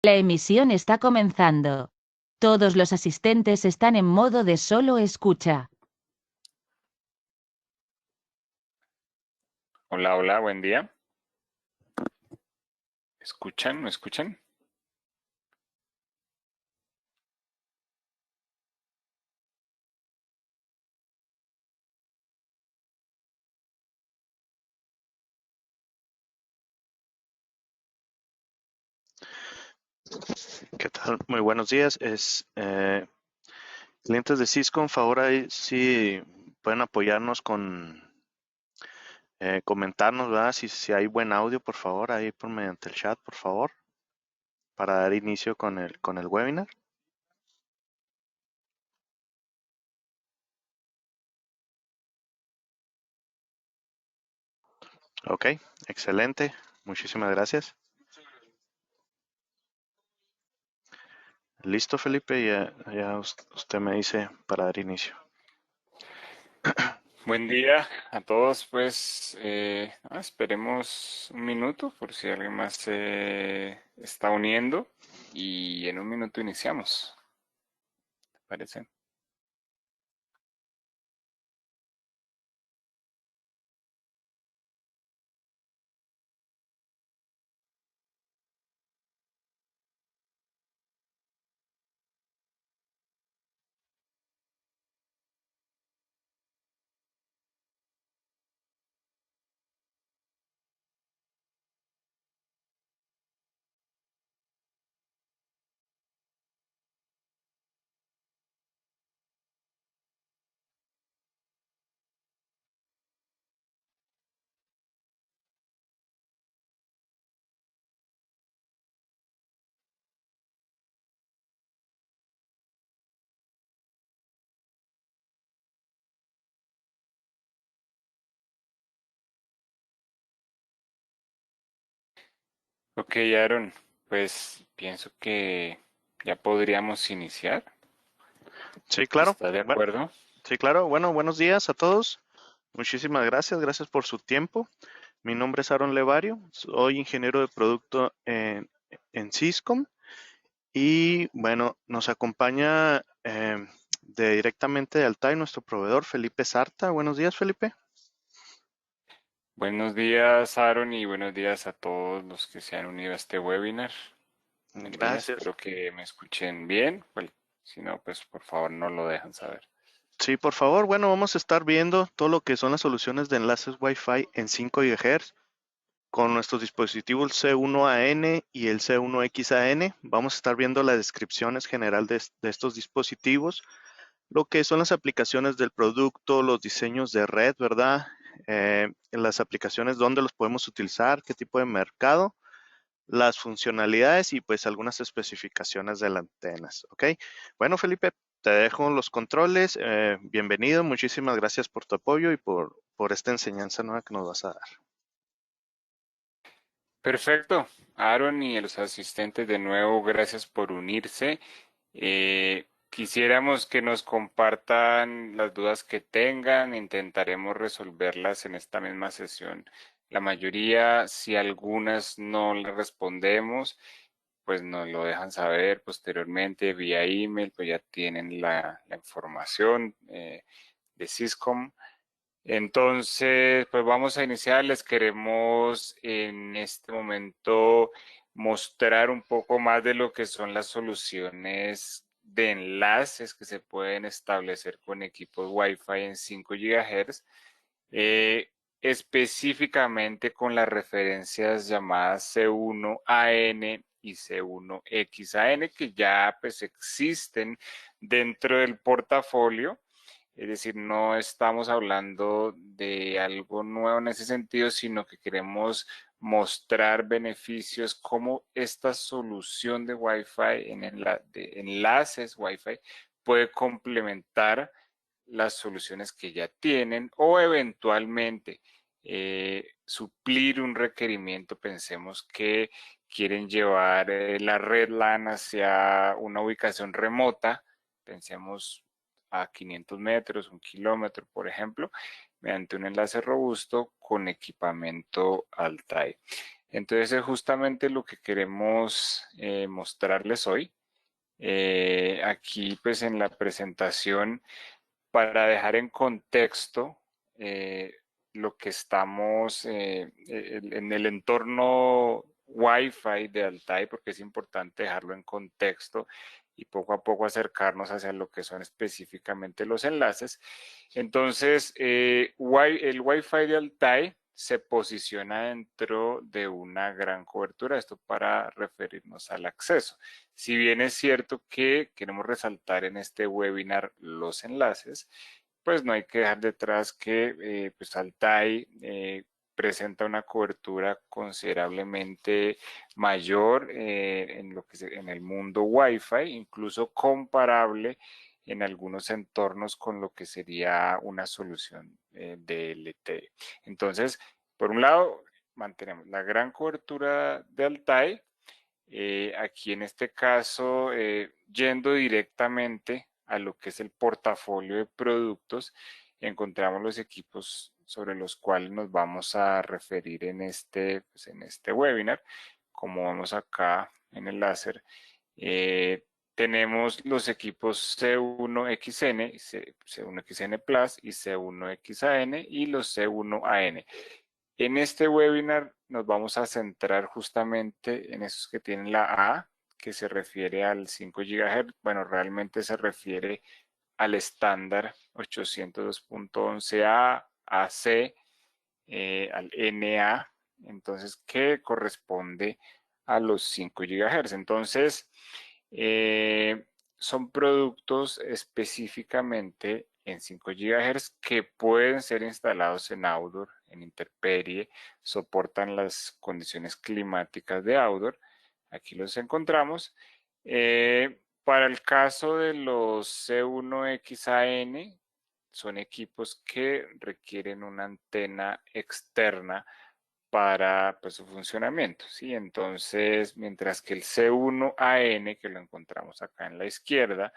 La emisión está comenzando. Todos los asistentes están en modo de solo escucha. Hola, hola, buen día. ¿Escuchan? ¿Me escuchan? ¿Qué tal? Muy buenos días. Clientes de Cisco, por favor, ahí sí pueden apoyarnos con comentarnos, ¿verdad? Si hay buen audio, por favor, ahí por mediante el chat, por favor, para dar inicio con el webinar. Ok, excelente. Muchísimas gracias. Listo, Felipe, ya usted me dice para dar inicio. Buen día a todos, pues esperemos un minuto por si alguien más se está uniendo y en un minuto iniciamos. ¿Te parece? Ok, Aaron, pues pienso que ya podríamos iniciar. Sí, claro. ¿Está de Bueno, acuerdo? sí, claro. Bueno, buenos días a todos. Muchísimas gracias. Gracias por su tiempo. Mi nombre es Aaron Levario. Soy ingeniero de producto en Cisco. Y bueno, nos acompaña directamente de Altai nuestro proveedor Felipe Sarta. Buenos días, Felipe. Buenos días, Aaron, y buenos días a todos los que se han unido a este webinar. Buen día, Gracias. espero que me escuchen bien. Bueno, si no, pues por favor no lo dejan saber. Sí, por favor. Bueno, vamos a estar viendo todo lo que son las soluciones de enlaces Wi-Fi en 5 GHz con nuestros dispositivos C1AN y el C1XAN. Vamos a estar viendo las descripciones general de estos dispositivos, lo que son las aplicaciones del producto, los diseños de red, ¿verdad? Las aplicaciones, dónde los podemos utilizar, qué tipo de mercado, las funcionalidades y pues algunas especificaciones de las antenas, ¿ok? Bueno, Felipe, te dejo los controles. Bienvenido, muchísimas gracias por tu apoyo y por esta enseñanza nueva que nos vas a dar. Perfecto. Aaron y los asistentes de nuevo, gracias por unirse. Quisiéramos que nos compartan las dudas que tengan, intentaremos resolverlas en esta misma sesión. La mayoría, si algunas no le respondemos, pues nos lo dejan saber posteriormente vía email, pues ya tienen la información de Syscom. Entonces, pues vamos a iniciar. Les queremos en este momento mostrar un poco más de lo que son las soluciones de enlaces que se pueden establecer con equipos Wi-Fi en 5 GHz, específicamente con las referencias llamadas C1AN y C1XAN, que ya pues existen dentro del portafolio. Es decir, no estamos hablando de algo nuevo en ese sentido, sino que queremos mostrar beneficios como esta solución de Wi-Fi de enlaces Wi-Fi puede complementar las soluciones que ya tienen o eventualmente suplir un requerimiento. Pensemos que quieren llevar la red LAN hacia una ubicación remota, pensemos a 500 metros, 1 kilómetro, por ejemplo, mediante un enlace robusto con equipamiento Altai. Entonces es justamente lo que queremos mostrarles hoy. Aquí pues en la presentación, para dejar en contexto lo que estamos en el entorno Wi-Fi de Altai, porque es importante dejarlo en contexto y poco a poco acercarnos hacia lo que son específicamente los enlaces. Entonces, el Wi-Fi de Altai se posiciona dentro de una gran cobertura, esto para referirnos al acceso. Si bien es cierto que queremos resaltar en este webinar los enlaces, pues no hay que dejar detrás que pues Altai presenta una cobertura considerablemente mayor en el mundo Wi-Fi, incluso comparable en algunos entornos con lo que sería una solución de LTE. Entonces, por un lado, mantenemos la gran cobertura de Altai. Aquí en este caso, yendo directamente a lo que es el portafolio de productos, encontramos los equipos sobre los cuales nos vamos a referir pues en este webinar. Como vemos acá en el láser, tenemos los equipos C1XN, C1XN Plus y C1XAN y los C1AN. En este webinar nos vamos a centrar justamente en esos que tienen la A, que se refiere al 5 GHz. Bueno, realmente se refiere al estándar 802.11a, AC, al NA, entonces, que corresponde a los 5 GHz. Entonces, son productos específicamente en 5 GHz que pueden ser instalados en outdoor, en intemperie, soportan las condiciones climáticas de outdoor. Aquí los encontramos. Para el caso de los C1XAN, son equipos que requieren una antena externa para pues, su funcionamiento, ¿sí? Entonces, mientras que el C1AN, que lo encontramos acá en la izquierda,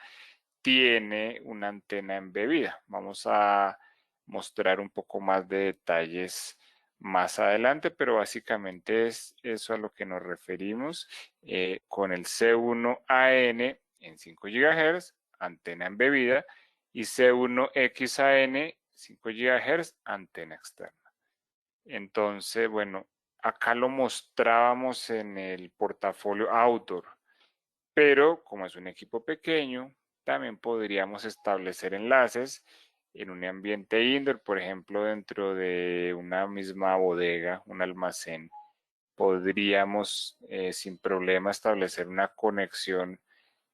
tiene una antena embebida. Vamos a mostrar un poco más de detalles más adelante, pero básicamente es eso a lo que nos referimos con el C1AN en 5 GHz, antena embebida, y C1XAN, 5 GHz, antena externa. Entonces, bueno, acá lo mostrábamos en el portafolio outdoor, pero como es un equipo pequeño, también podríamos establecer enlaces en un ambiente indoor, por ejemplo, dentro de una misma bodega, un almacén. Podríamos sin problema establecer una conexión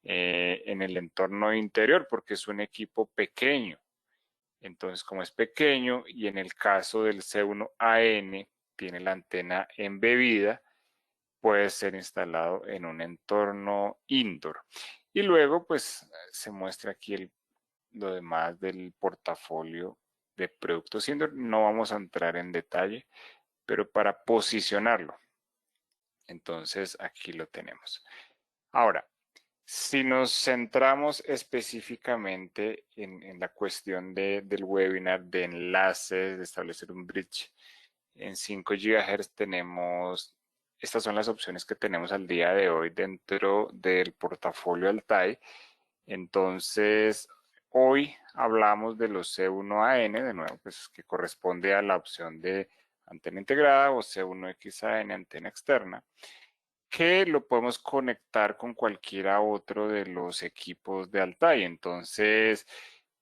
en el entorno interior porque es un equipo pequeño. Entonces, como es pequeño y en el caso del C1AN tiene la antena embebida, puede ser instalado en un entorno indoor. Y luego, pues, se muestra aquí lo demás del portafolio de productos indoor. No vamos a entrar en detalle, pero para posicionarlo. Entonces, aquí lo tenemos. Ahora, si nos centramos específicamente en la cuestión del webinar de enlaces, de establecer un bridge en 5 GHz, estas son las opciones que tenemos al día de hoy dentro del portafolio Altai. Entonces, hoy hablamos de los C1AN, de nuevo, pues que corresponde a la opción de antena integrada o C1XAN, antena externa, que lo podemos conectar con cualquiera otro de los equipos de Altai. Entonces,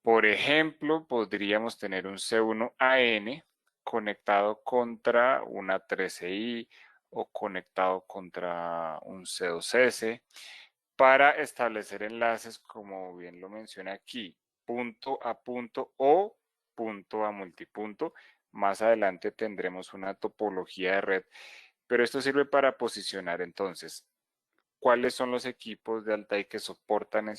por ejemplo, podríamos tener un C1AN conectado contra una 13i o conectado contra un C2S para establecer enlaces, como bien lo menciona aquí, punto a punto o punto a multipunto. Más adelante tendremos una topología de red, pero esto sirve para posicionar entonces cuáles son los equipos de Altai que soportan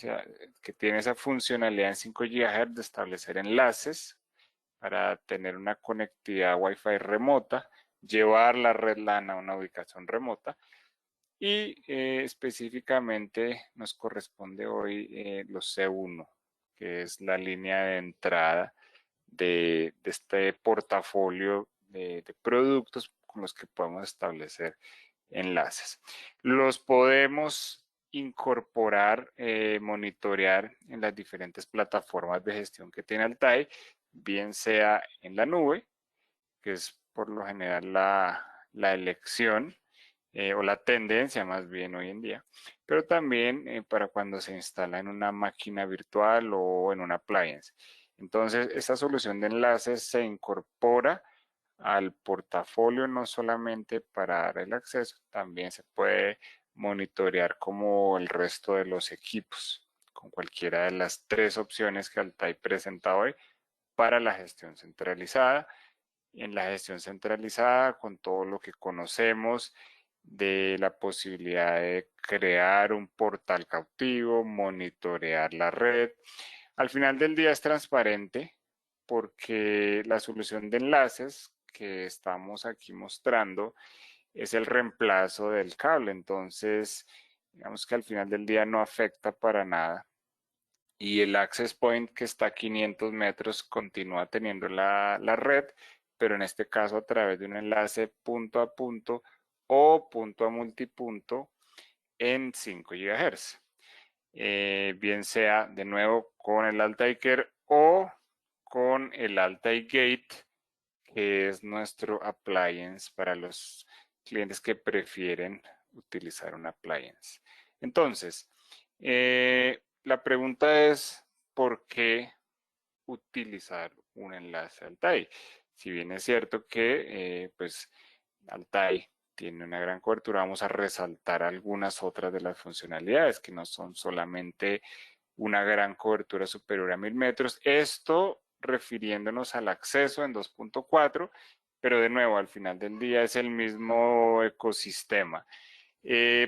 que tienen esa funcionalidad en 5 GHz de establecer enlaces para tener una conectividad Wi-Fi remota, llevar la red LAN a una ubicación remota y específicamente nos corresponde hoy los C1, que es la línea de entrada de este portafolio de productos con los que podemos establecer enlaces. Los podemos incorporar, monitorear en las diferentes plataformas de gestión que tiene Altai, bien sea en la nube, que es por lo general la elección o la tendencia más bien hoy en día, pero también para cuando se instala en una máquina virtual o en una appliance. Entonces, esta solución de enlaces se incorpora al portafolio no solamente para dar el acceso, también se puede monitorear como el resto de los equipos con cualquiera de las tres opciones que Altai presenta hoy para la gestión centralizada. En la gestión centralizada, con todo lo que conocemos de la posibilidad de crear un portal cautivo, monitorear la red. Al final del día es transparente porque la solución de enlaces que estamos aquí mostrando es el reemplazo del cable. Entonces, digamos que al final del día no afecta para nada. Y el access point que está a 500 metros continúa teniendo la red, pero en este caso a través de un enlace punto a punto o punto a multipunto en 5 GHz. Bien sea de nuevo con el Altai Care o con el Altai Gate, que es nuestro appliance para los clientes que prefieren utilizar un appliance. Entonces, la pregunta es, ¿por qué utilizar un enlace Altai? Si bien es cierto que pues Altai tiene una gran cobertura, vamos a resaltar algunas otras de las funcionalidades que no son solamente una gran cobertura superior a 1000 metros. Esto refiriéndonos al acceso en 2.4, pero de nuevo, al final del día es el mismo ecosistema.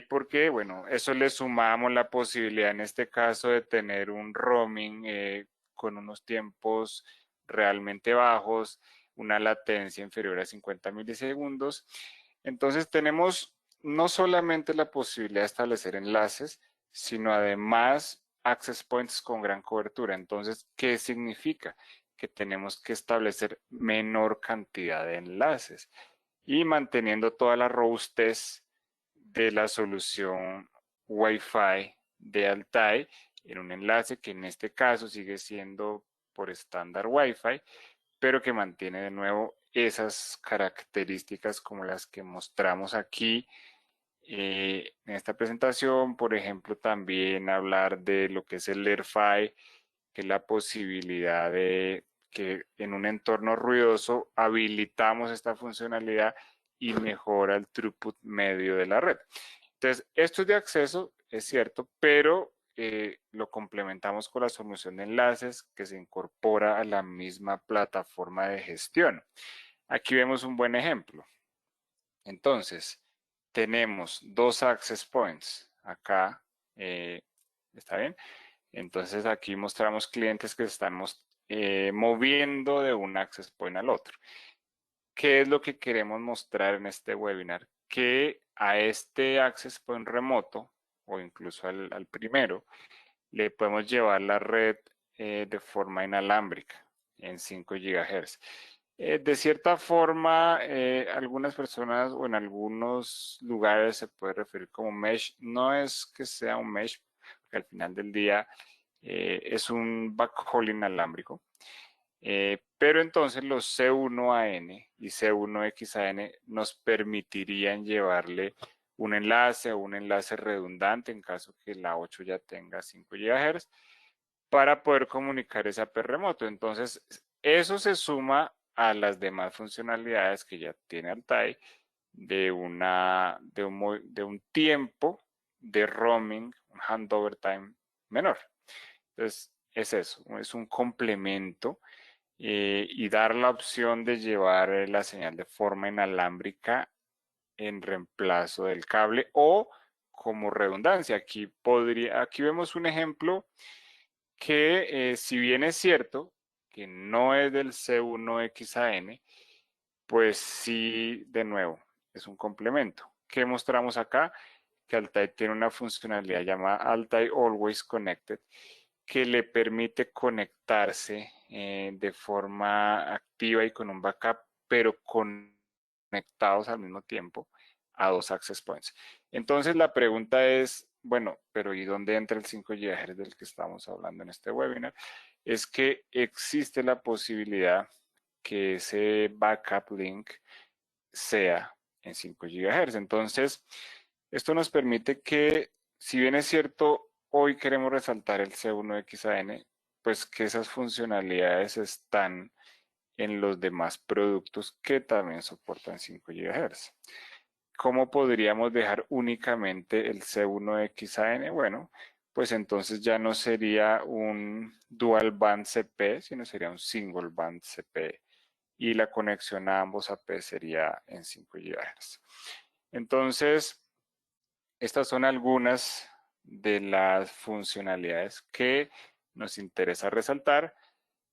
Porque, bueno, eso le sumamos la posibilidad en este caso de tener un roaming con unos tiempos realmente bajos, una latencia inferior a 50 milisegundos. Entonces tenemos no solamente la posibilidad de establecer enlaces, sino además access points con gran cobertura. Entonces, ¿qué significa? Que tenemos que establecer menor cantidad de enlaces y manteniendo toda la robustez de la solución Wi-Fi de Altai en un enlace que en este caso sigue siendo por estándar Wi-Fi, pero que mantiene de nuevo esas características como las que mostramos aquí en esta presentación. Por ejemplo, también hablar de lo que es el AirFi, que es la posibilidad de que en un entorno ruidoso habilitamos esta funcionalidad y mejora el throughput medio de la red. Entonces, esto es de acceso, es cierto, pero lo complementamos con la solución de enlaces que se incorpora a la misma plataforma de gestión. Aquí vemos un buen ejemplo. Entonces, tenemos dos access points. Acá, ¿está bien? Entonces, aquí mostramos clientes que se están moviendo de un access point al otro. ¿Qué es lo que queremos mostrar en este webinar? Que a este access point remoto, o incluso al primero, le podemos llevar la red de forma inalámbrica en 5 GHz. De cierta forma, algunas personas o en algunos lugares se puede referir como mesh. No es que sea un mesh, porque al final del día es un backhaul inalámbrico. Pero entonces los C1AN y C1XAN nos permitirían llevarle un enlace o un enlace redundante en caso que la 8 ya tenga 5 GHz para poder comunicar ese AP remoto. Entonces, eso se suma a las demás funcionalidades que ya tiene Altai de un tiempo de roaming, un handover time menor. Entonces, es eso, es un complemento y dar la opción de llevar la señal de forma inalámbrica en reemplazo del cable o como redundancia. Aquí vemos un ejemplo que si bien es cierto que no es del C1XAN, pues sí, de nuevo, es un complemento. ¿Qué mostramos acá? Que Altai tiene una funcionalidad llamada Altai Always Connected, que le permite conectarse de forma activa y con un backup, pero con conectados al mismo tiempo a 2 access points. Entonces la pregunta es, bueno, pero ¿y dónde entra el 5 GHz del que estamos hablando en este webinar? Es que existe la posibilidad que ese backup link sea en 5 GHz. Entonces, esto nos permite que, si bien es cierto, hoy queremos resaltar el C1XAN, pues que esas funcionalidades están en los demás productos que también soportan 5 GHz. ¿Cómo podríamos dejar únicamente el C1XAN? Bueno, pues entonces ya no sería un dual band CP, sino sería un single band CP y la conexión a ambos AP sería en 5 GHz. Entonces, estas son algunas de las funcionalidades que nos interesa resaltar.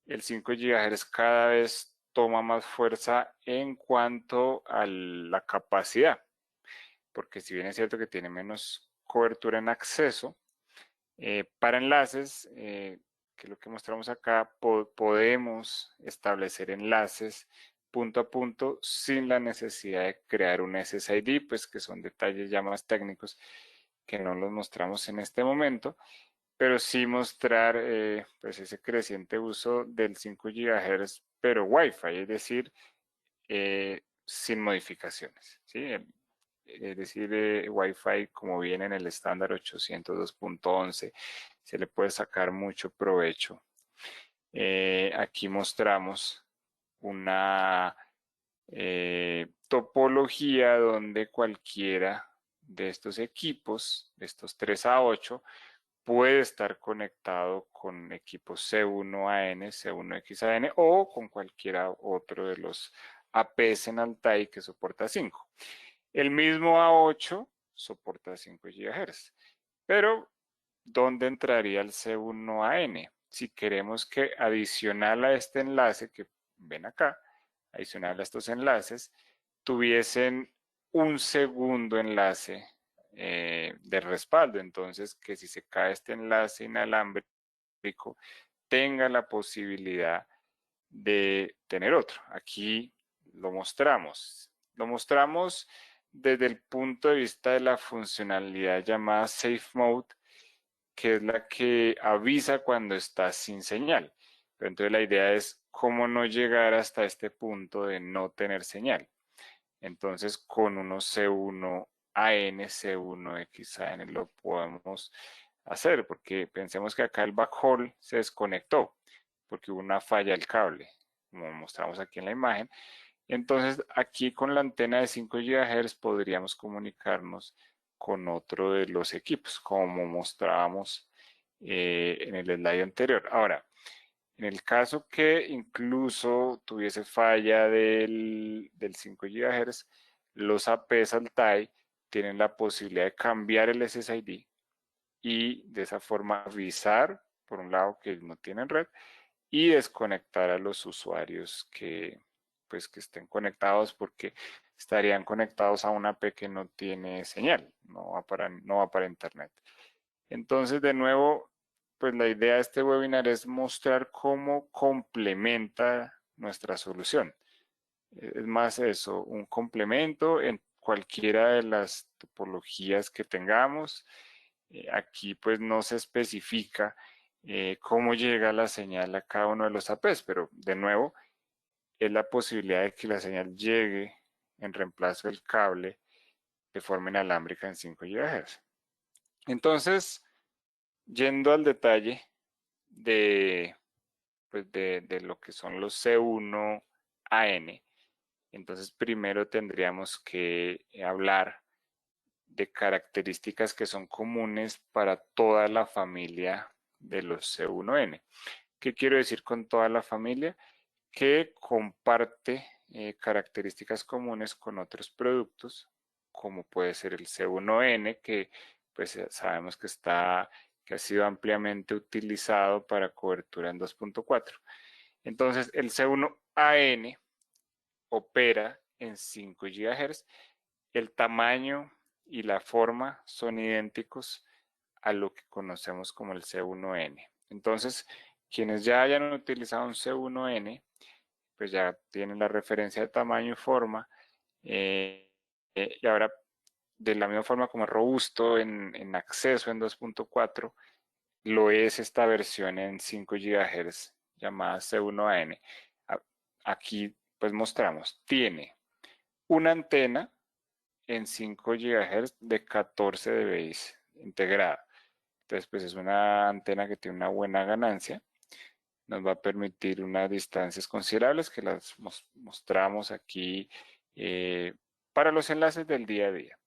El 5 GHz cada vez toma más fuerza en cuanto a la capacidad, porque si bien es cierto que tiene menos cobertura en acceso, para enlaces, que es lo que mostramos acá, podemos establecer enlaces punto a punto sin la necesidad de crear un SSID, pues que son detalles ya más técnicos que no los mostramos en este momento, pero sí mostrar pues ese creciente uso del 5 GHz, pero Wi-Fi, es decir, sin modificaciones, ¿sí? Es decir, Wi-Fi como viene en el estándar 802.11, se le puede sacar mucho provecho. Aquí mostramos una topología donde cualquiera de estos equipos, de estos 3A8, puede estar conectado con equipos C1AN, C1XAN o con cualquiera otro de los APs en Altai que soporta 5. El mismo A8 soporta 5 GHz, pero ¿dónde entraría el C1AN? Si queremos que adicional a este enlace que ven acá, adicional a estos enlaces, tuviesen un segundo enlace de respaldo. Entonces, que si se cae este enlace inalámbrico, tenga la posibilidad de tener otro. Aquí lo mostramos. Lo mostramos desde el punto de vista de la funcionalidad llamada Safe Mode, que es la que avisa cuando estás sin señal. Pero entonces la idea es cómo no llegar hasta este punto de no tener señal. Entonces con unos C1AN, C1XAN lo podemos hacer, porque pensemos que acá el backhaul se desconectó, porque hubo una falla del cable, como mostramos aquí en la imagen. Entonces aquí con la antena de 5 GHz podríamos comunicarnos con otro de los equipos, como mostrábamos en el slide anterior. Ahora, en el caso que incluso tuviese falla del 5 GHz, los APs Altai tienen la posibilidad de cambiar el SSID y de esa forma avisar, por un lado, que no tienen red y desconectar a los usuarios que, pues, que estén conectados, porque estarían conectados a una AP que no tiene señal, no va para internet. Entonces, de nuevo, pues la idea de este webinar es mostrar cómo complementa nuestra solución. Es más eso, un complemento en cualquiera de las topologías que tengamos. Aquí pues no se especifica cómo llega la señal a cada uno de los APs, pero de nuevo es la posibilidad de que la señal llegue en reemplazo del cable de forma inalámbrica en 5 GHz. Entonces, yendo al detalle de, pues de lo que son los C1AN, entonces primero tendríamos que hablar de características que son comunes para toda la familia de los C1N. ¿Qué quiero decir con toda la familia? Que comparte características comunes con otros productos, como puede ser el C1N, que pues sabemos que ha sido ampliamente utilizado para cobertura en 2.4. Entonces, el C1AN opera en 5 GHz. El tamaño y la forma son idénticos a lo que conocemos como el C1N. Entonces, quienes ya hayan utilizado un C1N, pues ya tienen la referencia de tamaño y forma. Y ahora, de la misma forma como es robusto en acceso en 2.4, lo es esta versión en 5 GHz llamada C1AN. Aquí pues mostramos, tiene una antena en 5 GHz de 14 dBi integrada. Entonces pues es una antena que tiene una buena ganancia. Nos va a permitir unas distancias considerables que las mostramos aquí para los enlaces del día a día.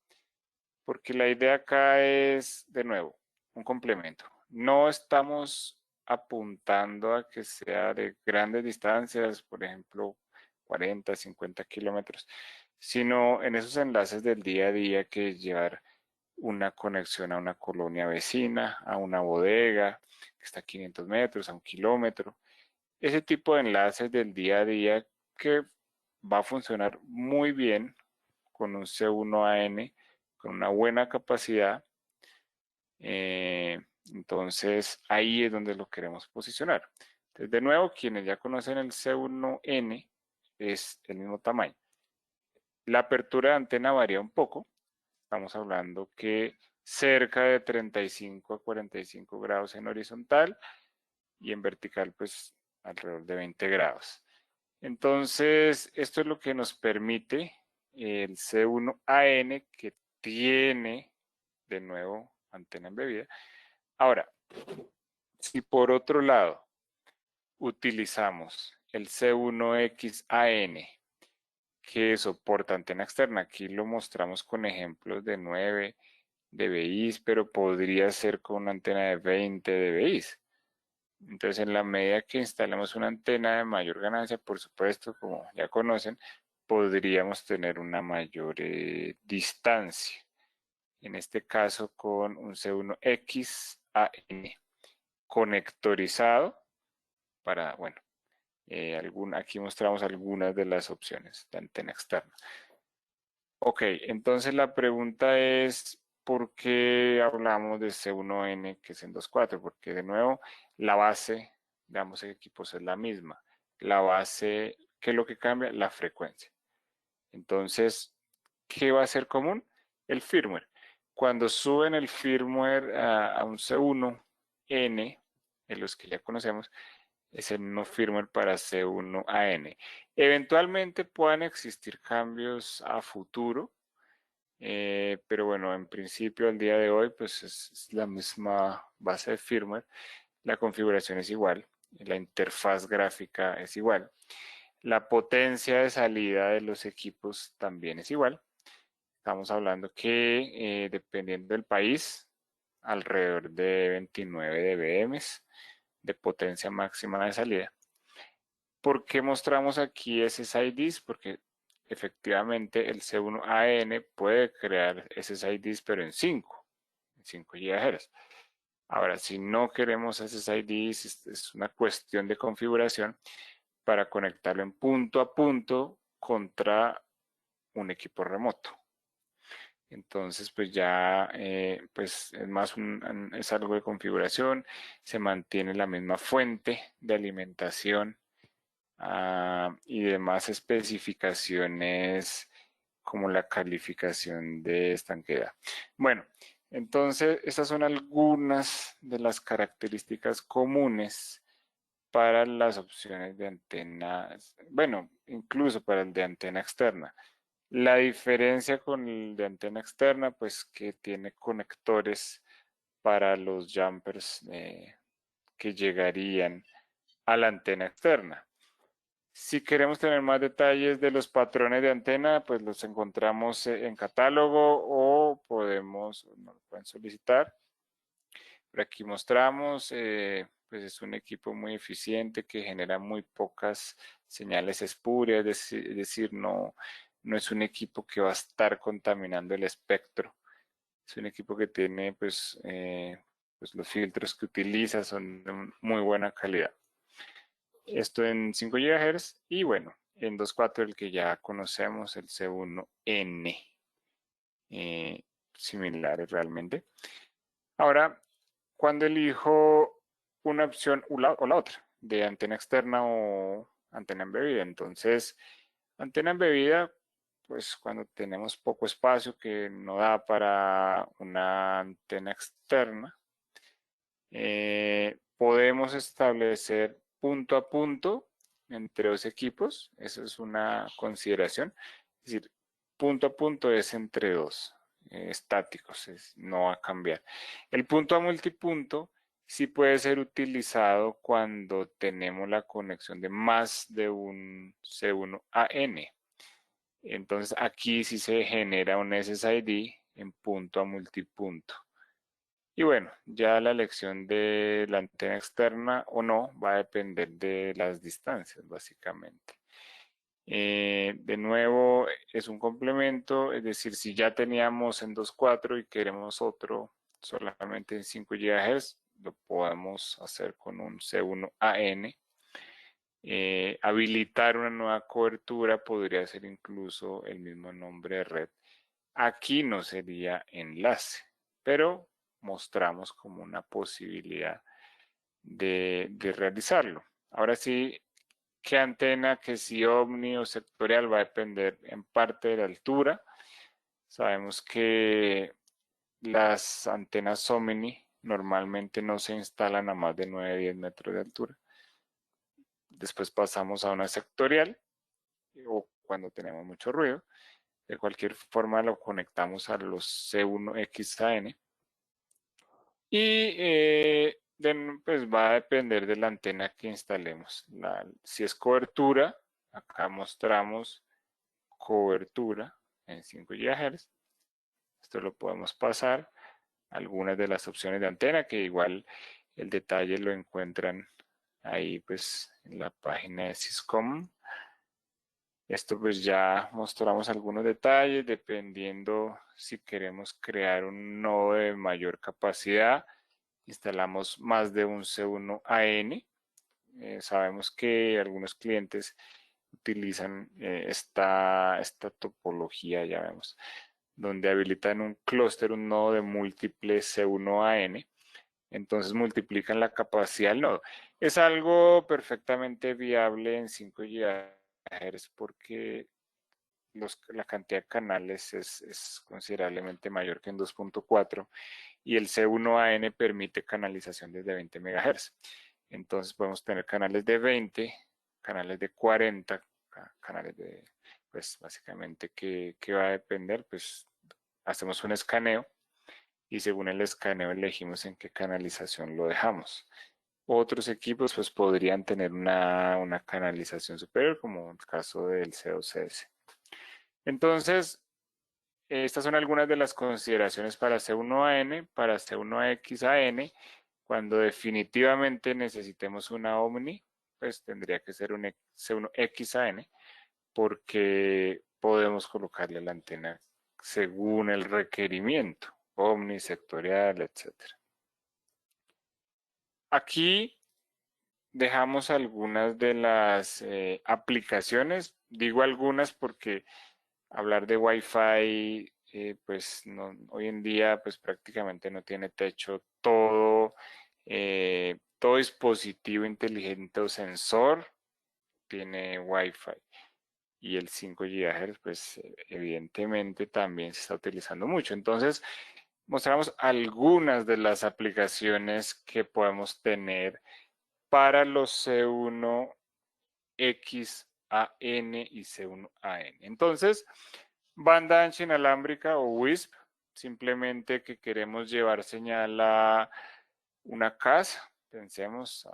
Porque la idea acá es, de nuevo, un complemento. No estamos apuntando a que sea de grandes distancias, por ejemplo, 40, 50 kilómetros, sino en esos enlaces del día a día que llevar una conexión a una colonia vecina, a una bodega que está a 500 metros, a 1 kilómetro. Ese tipo de enlaces del día a día que va a funcionar muy bien con un C1AN, con una buena capacidad. Entonces ahí es donde lo queremos posicionar. Entonces, de nuevo, quienes ya conocen el C1N es el mismo tamaño. La apertura de antena varía un poco. Estamos hablando que cerca de 35 a 45 grados en horizontal y en vertical pues alrededor de 20 grados. Entonces, esto es lo que nos permite el C1AN, que tiene de nuevo antena embebida. Ahora, si por otro lado utilizamos el C1XAN, que soporta antena externa, aquí lo mostramos con ejemplos de 9 dBi, pero podría ser con una antena de 20 dBi. Entonces, en la medida que instalemos una antena de mayor ganancia, por supuesto, como ya conocen, podríamos tener una mayor distancia. En este caso, con un C1XAN conectorizado para, bueno, aquí mostramos algunas de las opciones de antena externa. Ok, entonces la pregunta es, ¿por qué hablamos de C1N que es en 2.4? Porque de nuevo, la base de ambos equipos es la misma. La base, ¿qué es lo que cambia? La frecuencia. Entonces, ¿qué va a ser común? El firmware. Cuando suben el firmware a un C1N, en los que ya conocemos, es el mismo firmware para C1AN. Eventualmente puedan existir cambios a futuro, pero bueno, en principio al día de hoy pues es la misma base de firmware, la configuración es igual, la interfaz gráfica es igual, la potencia de salida de los equipos también es igual. Estamos hablando que dependiendo del país, alrededor de 29 dBm de potencia máxima de salida. ¿Por qué mostramos aquí SSIDs? Porque efectivamente el C1AN puede crear SSIDs, pero en 5 GHz. Ahora, si no queremos SSIDs, es una cuestión de configuración para conectarlo en punto a punto contra un equipo remoto. Entonces, pues ya pues es más es algo de configuración, se mantiene la misma fuente de alimentación y demás especificaciones como la calificación de estanqueidad. Bueno, entonces estas son algunas de las características comunes para las opciones de antenas, bueno, incluso para el de antena externa. La diferencia con el de antena externa, pues que tiene conectores para los jumpers que llegarían a la antena externa. Si queremos tener más detalles de los patrones de antena, pues los encontramos en catálogo o nos lo pueden solicitar. Por aquí mostramos, pues es un equipo muy eficiente que genera muy pocas señales espurias, es decir, no es un equipo que va a estar contaminando el espectro. Es un equipo que tiene, pues los filtros que utiliza son de muy buena calidad. Esto en 5 GHz y bueno, en 2.4 el que ya conocemos, el C1N, similares realmente. Ahora, cuando elijo una opción o la otra, de antena externa o antena embebida, entonces, antena embebida, pues cuando tenemos poco espacio que no da para una antena externa, podemos establecer punto a punto entre dos equipos. Eso es una consideración. Es decir, punto a punto es entre dos estáticos, no va a cambiar. El punto a multipunto sí puede ser utilizado cuando tenemos la conexión de más de un C1AN. Entonces aquí sí se genera un SSID en punto a multipunto. Y bueno, ya la elección de la antena externa o no va a depender de las distancias, básicamente. De nuevo, es un complemento, es decir, si ya teníamos en 2.4 y queremos otro solamente en 5 GHz, lo podemos hacer con un C1AN. Habilitar una nueva cobertura podría ser incluso el mismo nombre de red. Aquí no sería enlace, pero mostramos como una posibilidad de realizarlo. Ahora sí, ¿qué antena, que si omni o sectorial? Va a depender en parte de la altura. Sabemos que las antenas omni normalmente no se instalan a más de 9-10 metros de altura. Después pasamos a una sectorial o cuando tenemos mucho ruido. De cualquier forma lo conectamos a los C1XAN. Y pues va a depender de la antena que instalemos. Si es cobertura, acá mostramos cobertura en 5 GHz. Esto lo podemos pasar. Algunas de las opciones de antena, que igual el detalle lo encuentran ahí pues en la página de Syscom. Esto pues ya mostramos algunos detalles dependiendo si queremos crear un nodo de mayor capacidad. Instalamos más de un C1AN. Sabemos que algunos clientes utilizan esta topología, ya vemos, donde habilitan un clúster, un nodo de múltiple C1AN. Entonces multiplican la capacidad del nodo. Es algo perfectamente viable en 5 GHz porque la cantidad de canales es considerablemente mayor que en 2.4 y el C1AN permite canalización desde 20 MHz. Entonces podemos tener canales de 20, canales de 40, canales de, pues básicamente que va a depender, pues hacemos un escaneo y según el escaneo elegimos en qué canalización lo dejamos. Otros equipos pues podrían tener una canalización superior, como el caso del C2S. Entonces, estas son algunas de las consideraciones para C1AN, para C1XAN. Cuando definitivamente necesitemos una Omni, pues tendría que ser un C1XAN, porque podemos colocarle la antena según el requerimiento, Omni, sectorial, etc. Aquí dejamos algunas de las aplicaciones. Digo algunas porque hablar de Wi-Fi, pues no, hoy en día pues prácticamente no tiene techo. Todo dispositivo inteligente o sensor tiene Wi-Fi. Y el 5 GHz pues evidentemente también se está utilizando mucho. Entonces mostramos algunas de las aplicaciones que podemos tener para los C1XAN y C1AN. Entonces, banda ancha inalámbrica o WISP, simplemente que queremos llevar señal a una casa, pensemos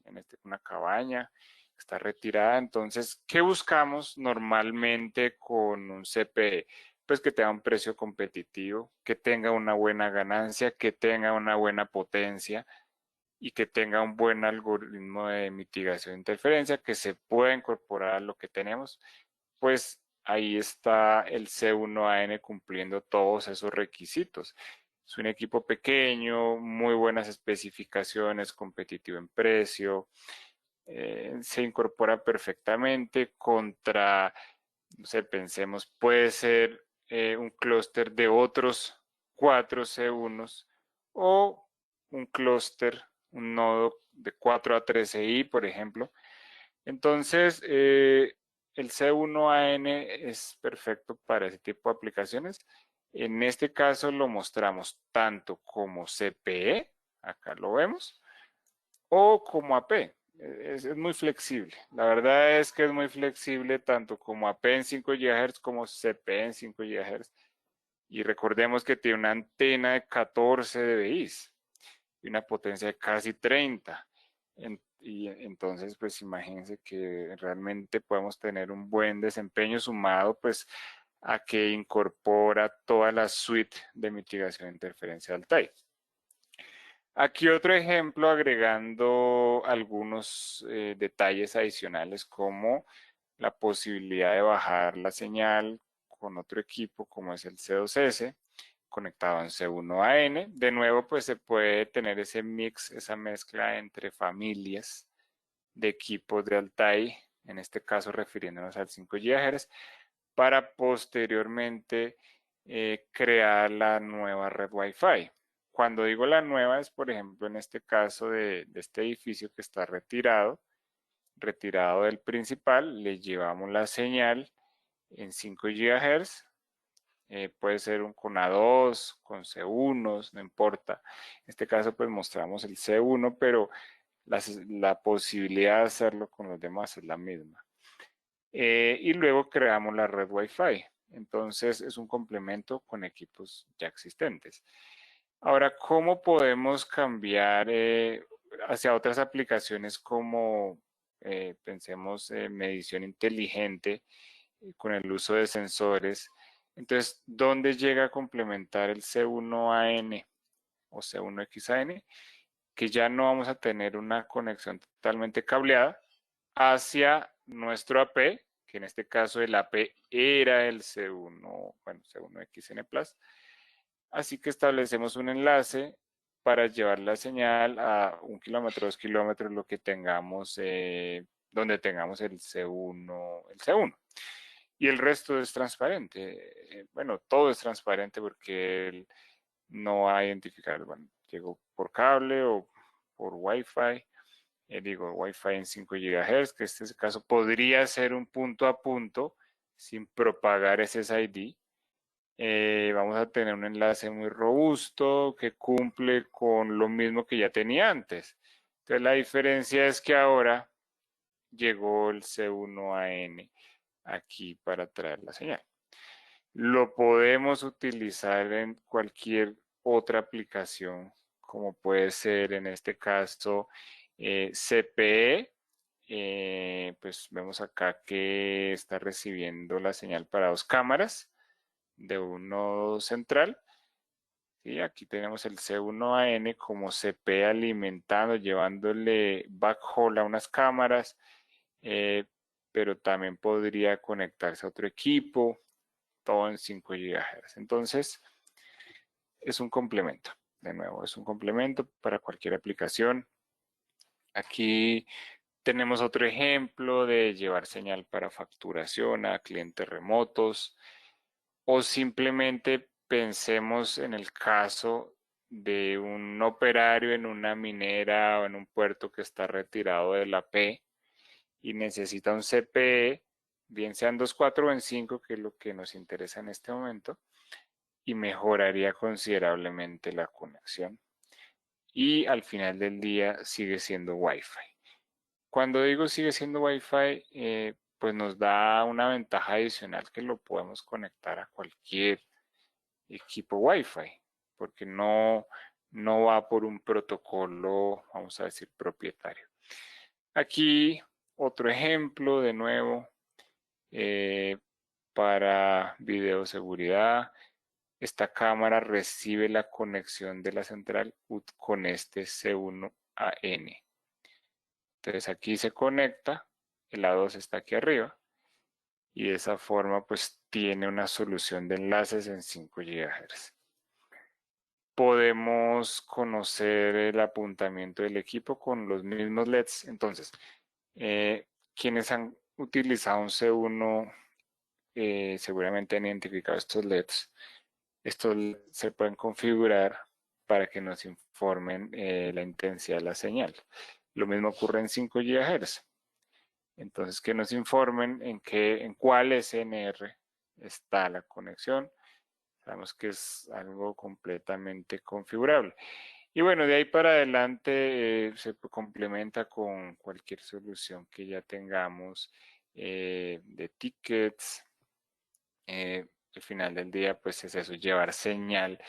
en una cabaña, está retirada. Entonces, ¿qué buscamos normalmente con un CPE? Pues que tenga un precio competitivo, que tenga una buena ganancia, que tenga una buena potencia y que tenga un buen algoritmo de mitigación de interferencia que se pueda incorporar a lo que tenemos. Pues ahí está el C1AN cumpliendo todos esos requisitos. Es un equipo pequeño, muy buenas especificaciones, competitivo en precio, se incorpora perfectamente contra, no sé, pensemos, puede ser un clúster de otros 4 C1s o un clúster, un nodo de 4 a 13i, por ejemplo. Entonces, el C1AN es perfecto para ese tipo de aplicaciones. En este caso lo mostramos tanto como CPE, acá lo vemos, o como AP. Es muy flexible. La verdad es que es muy flexible tanto como AP en 5 GHz como CPE en 5 GHz. Y recordemos que tiene una antena de 14 dBi y una potencia de casi 30. Y entonces, pues imagínense que realmente podemos tener un buen desempeño sumado pues a que incorpora toda la suite de mitigación de interferencia Altai. Aquí otro ejemplo agregando algunos detalles adicionales como la posibilidad de bajar la señal con otro equipo como es el C2S conectado en C1AN. De nuevo, pues se puede tener ese mix, esa mezcla entre familias de equipos de Altai, en este caso refiriéndonos al 5 GHz, para posteriormente crear la nueva red Wi-Fi. Cuando digo la nueva es, por ejemplo, en este caso de este edificio que está retirado del principal, le llevamos la señal en 5 GHz, puede ser con A2, con C1, no importa. En este caso, pues mostramos el C1, pero la posibilidad de hacerlo con los demás es la misma. Y luego creamos la red Wi-Fi. Entonces, es un complemento con equipos ya existentes. Ahora, ¿cómo podemos cambiar hacia otras aplicaciones como, pensemos, medición inteligente con el uso de sensores? Entonces, ¿dónde llega a complementar el C1AN o C1XAN? Que ya no vamos a tener una conexión totalmente cableada hacia nuestro AP, que en este caso el AP era el C1, bueno, C1XN Plus. Así que establecemos un enlace para llevar la señal a 1 kilómetro, 2 kilómetros, lo que tengamos, donde tengamos el C1. Y el resto es transparente. Bueno, todo es transparente porque él no va a identificar, bueno, llegó por cable o por Wi-Fi. Digo, Wi-Fi en 5 GHz, que en este caso podría ser un punto a punto sin propagar SSID. Vamos a tener un enlace muy robusto que cumple con lo mismo que ya tenía antes. Entonces la diferencia es que ahora llegó el C1AN aquí para traer la señal. Lo podemos utilizar en cualquier otra aplicación, como puede ser en este caso CPE. Pues vemos acá que está recibiendo la señal para 2 cámaras de un nodo central. Y aquí tenemos el C1AN como CP alimentando, llevándole backhaul a unas cámaras, pero también podría conectarse a otro equipo, todo en 5 GHz. Entonces, es un complemento. De nuevo, es un complemento para cualquier aplicación. Aquí tenemos otro ejemplo de llevar señal para facturación a clientes remotos o simplemente pensemos en el caso de un operario en una minera o en un puerto que está retirado de la P y necesita un CPE, bien sean 2.4 o en 5, que es lo que nos interesa en este momento, y mejoraría considerablemente la conexión. Y al final del día sigue siendo Wi-Fi. Cuando digo sigue siendo Wi-Fi, pues nos da una ventaja adicional que lo podemos conectar a cualquier equipo Wi-Fi, porque no va por un protocolo, vamos a decir, propietario. Aquí otro ejemplo de nuevo para videoseguridad. Esta cámara recibe la conexión de la central con este C1AN. Entonces aquí se conecta, el A2 está aquí arriba y de esa forma pues tiene una solución de enlaces en 5 GHz. Podemos conocer el apuntamiento del equipo con los mismos LEDs. Entonces, quienes han utilizado un C1 seguramente han identificado estos LEDs. Estos se pueden configurar para que nos informen la intensidad de la señal. Lo mismo ocurre en 5 GHz. Entonces, que nos informen en cuál SNR está la conexión. Sabemos que es algo completamente configurable. Y bueno, de ahí para adelante se complementa con cualquier solución que ya tengamos de tickets. Al final del día, pues es eso, llevar señal,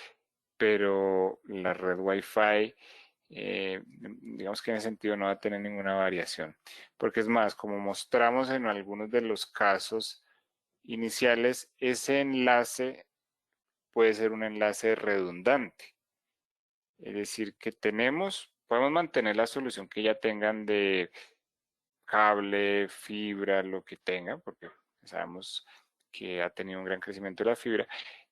pero la red Wi-Fi, digamos que en ese sentido no va a tener ninguna variación. Porque es más, como mostramos en algunos de los casos iniciales, ese enlace puede ser un enlace redundante. Es decir, que podemos mantener la solución que ya tengan de cable, fibra, lo que tengan, porque sabemos que ha tenido un gran crecimiento de la fibra.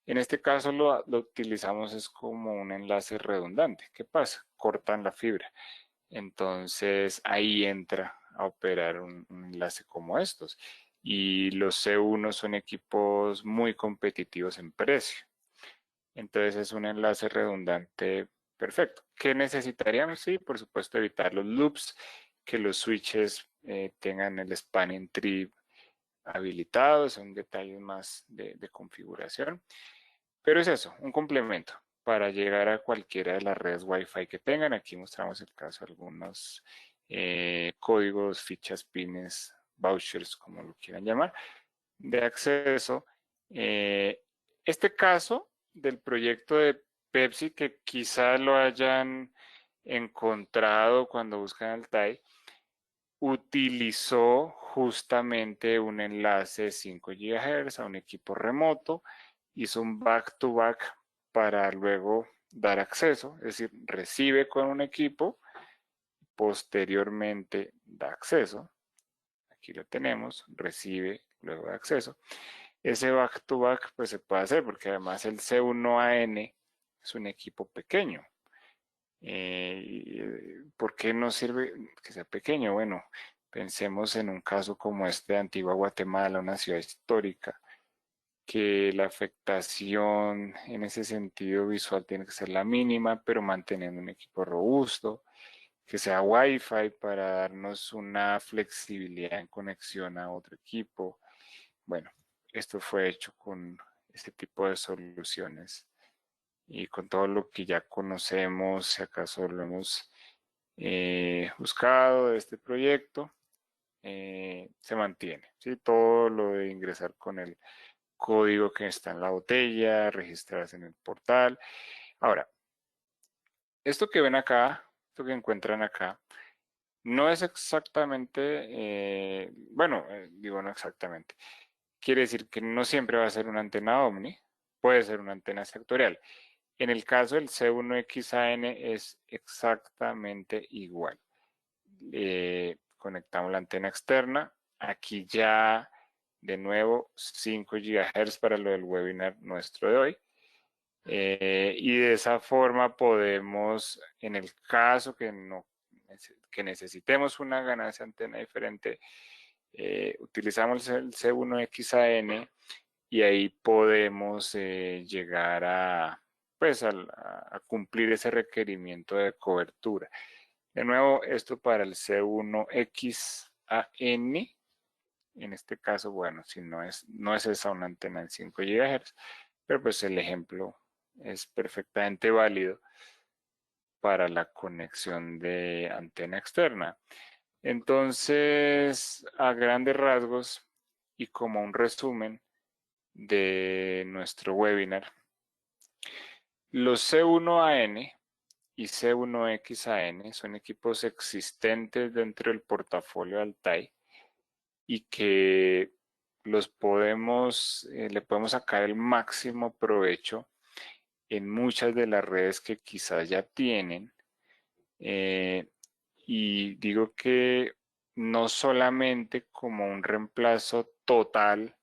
En este caso lo utilizamos es como un enlace redundante. ¿Qué pasa? Cortan la fibra. Entonces ahí entra a operar un enlace como estos. Y los C1 son equipos muy competitivos en precio. Entonces es un enlace redundante perfecto. ¿Qué necesitaríamos? Sí, por supuesto, evitar los loops, que los switches tengan el spanning tree habilitado, son detalles más de configuración. Pero es eso, un complemento para llegar a cualquiera de las redes Wi-Fi que tengan. Aquí mostramos el caso de algunos códigos, fichas, pines, vouchers, como lo quieran llamar, de acceso. Este caso del proyecto de Pepsi, que quizás lo hayan encontrado cuando buscan el TAI, utilizó justamente un enlace de 5 GHz a un equipo remoto, hizo un back-to-back para luego dar acceso, es decir, recibe con un equipo, posteriormente da acceso. Aquí lo tenemos, recibe, luego da acceso. Ese back-to-back pues se puede hacer porque además el C1AN es un equipo pequeño. ¿Por qué no sirve que sea pequeño? Bueno, pensemos en un caso como este de Antigua Guatemala, una ciudad histórica, que la afectación en ese sentido visual tiene que ser la mínima, pero manteniendo un equipo robusto, que sea Wi-Fi para darnos una flexibilidad en conexión a otro equipo. Bueno, esto fue hecho con este tipo de soluciones y con todo lo que ya conocemos, si acaso lo hemos buscado de este proyecto, se mantiene. ¿Sí? Todo lo de ingresar con el código que está en la botella, registrarse en el portal. Ahora, esto que ven acá, esto que encuentran acá, no es exactamente, digo no exactamente, quiere decir que no siempre va a ser una antena Omni, puede ser una antena sectorial. En el caso del C1XAN es exactamente igual. Conectamos la antena externa. Aquí ya, de nuevo, 5 GHz para lo del webinar nuestro de hoy. Y de esa forma podemos, en el caso que necesitemos una ganancia antena diferente, utilizamos el C1XAN y ahí podemos llegar a cumplir ese requerimiento de cobertura. De nuevo, esto para el C1XAN, en este caso, bueno, si no es esa una antena en 5 GHz, pero pues el ejemplo es perfectamente válido para la conexión de antena externa. Entonces, a grandes rasgos y como un resumen de nuestro webinar, los C1AN y C1XAN son equipos existentes dentro del portafolio Altai y que le podemos sacar el máximo provecho en muchas de las redes que quizás ya tienen. Y digo que no solamente como un reemplazo total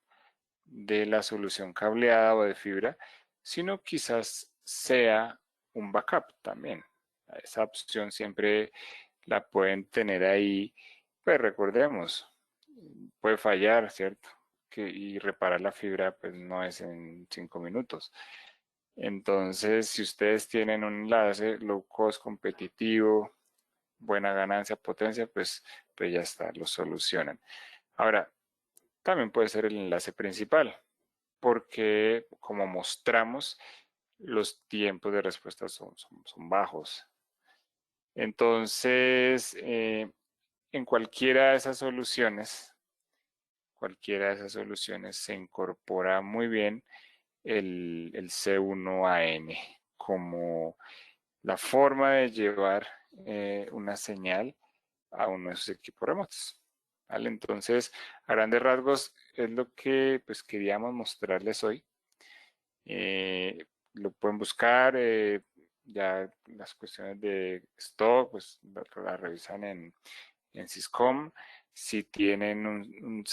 de la solución cableada o de fibra, sino quizás sea un backup también. Esa opción siempre la pueden tener ahí. Pues recordemos, puede fallar, ¿cierto? Y reparar la fibra pues no es en 5 minutos. Entonces, si ustedes tienen un enlace low cost competitivo, buena ganancia, potencia, pues ya está, lo solucionan. Ahora, también puede ser el enlace principal, porque como mostramos, los tiempos de respuesta son bajos. Entonces, en cualquiera de esas soluciones se incorpora muy bien el C1AN como la forma de llevar una señal a uno de sus equipos remotos. ¿Vale? Entonces, a grandes rasgos es lo que pues queríamos mostrarles hoy. Lo pueden buscar, ya las cuestiones de stock, pues la revisan en Syscom. Si tienen un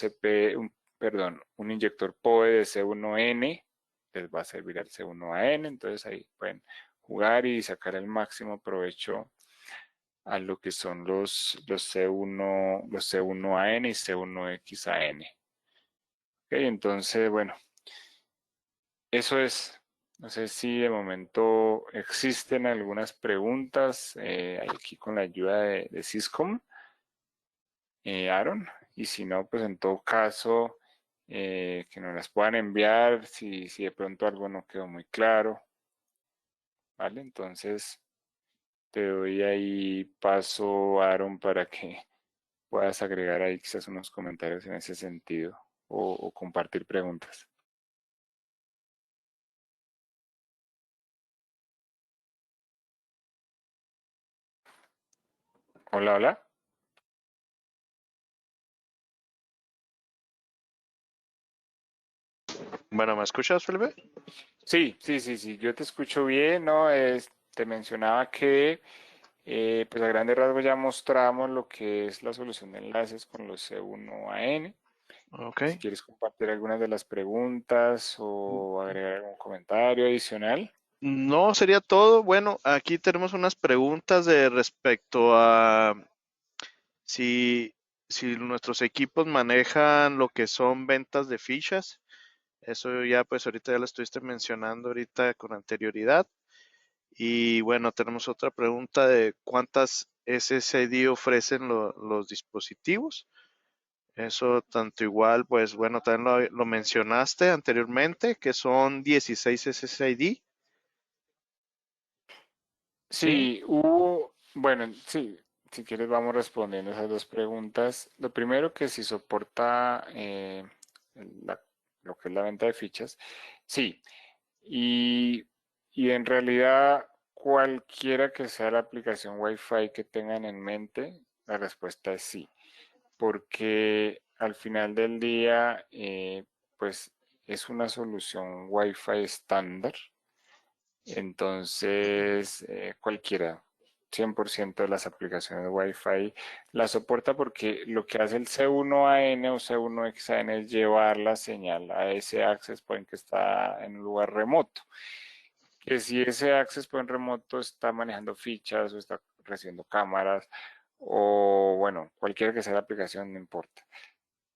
inyector PoE de C1N, les va a servir al C1AN, entonces ahí pueden jugar y sacar el máximo provecho a lo que son los C1AN y C1XAN. Okay, entonces, bueno, eso es. No sé si de momento existen algunas preguntas aquí con la ayuda de Syscom, Aaron, y si no, pues en todo caso, que nos las puedan enviar si de pronto algo no quedó muy claro. ¿Vale? Entonces, te doy ahí paso, Aaron, para que puedas agregar ahí quizás unos comentarios en ese sentido o compartir preguntas. Hola, hola. Bueno, ¿me escuchas, Felipe? Sí, yo te escucho bien, ¿no? Te mencionaba que pues a grandes rasgos ya mostramos lo que es la solución de enlaces con los C1AN. Ok. Si quieres compartir algunas de las preguntas o agregar algún comentario adicional. No, sería todo. Bueno, aquí tenemos unas preguntas de respecto a si, si nuestros equipos manejan lo que son ventas de fichas. Eso ya, pues ahorita ya lo estuviste mencionando ahorita con anterioridad. Y bueno, tenemos otra pregunta de cuántas SSID ofrecen los dispositivos. Eso tanto igual, pues bueno, también lo mencionaste anteriormente, que son 16 SSID. Sí. Sí, bueno, sí, si quieres vamos respondiendo esas dos preguntas. Lo primero que si soporta la- lo que es la venta de fichas, sí. Y, y en realidad cualquiera que sea la aplicación Wi-Fi que tengan en mente, la respuesta es sí, porque al final del día, pues es una solución Wi-Fi estándar. Entonces, cualquiera, 100% de las aplicaciones Wi-Fi la soporta porque lo que hace el C1AN o C1XAN es llevar la señal a ese access point que está en un lugar remoto. Que si ese access point remoto está manejando fichas o está recibiendo cámaras o bueno, cualquiera que sea la aplicación, no importa.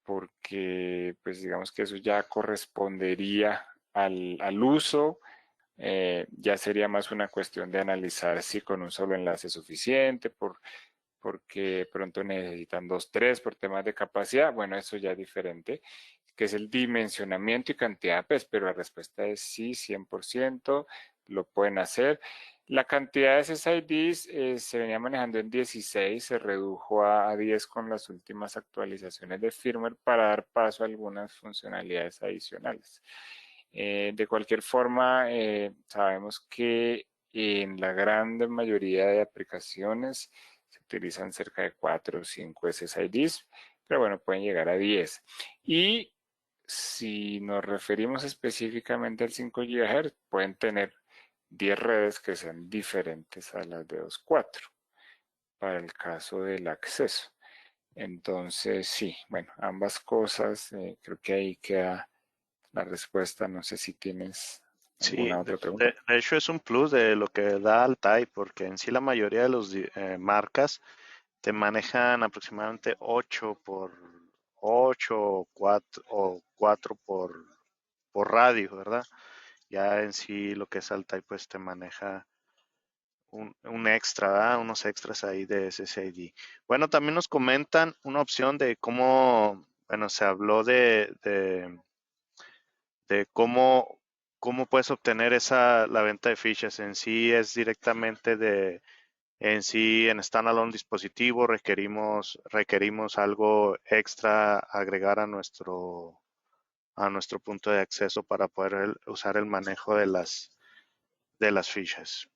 Porque pues digamos que eso ya correspondería al uso, ya sería más una cuestión de analizar si con un solo enlace es suficiente, porque pronto necesitan dos, tres por temas de capacidad. Bueno, eso ya es diferente, que es el dimensionamiento y cantidad de PES, pero la respuesta es sí, 100%, lo pueden hacer. La cantidad de SSIDs se venía manejando en 16, se redujo a 10 con las últimas actualizaciones de firmware para dar paso a algunas funcionalidades adicionales. De cualquier forma, sabemos que en la gran mayoría de aplicaciones se utilizan cerca de 4 o 5 SSIDs, pero bueno, pueden llegar a 10. Y si nos referimos específicamente al 5 GHz, pueden tener 10 redes que sean diferentes a las de 2.4 para el caso del acceso. Entonces, sí, bueno, ambas cosas, creo que ahí queda la respuesta. No sé si tienes Sí, alguna otra pregunta. de hecho es un plus de lo que da Altai, porque en sí la mayoría de los marcas te manejan aproximadamente 8 por 8 o 4 por radio, ¿verdad? Ya en sí lo que es Altai pues te maneja un extra, ¿verdad? Unos extras ahí de SSID. Bueno, también nos comentan una opción de cómo, bueno, se habló de cómo puedes obtener la venta de fichas. En sí es directamente en standalone dispositivo requerimos algo extra agregar a nuestro punto de acceso para poder usar el manejo de las fichas.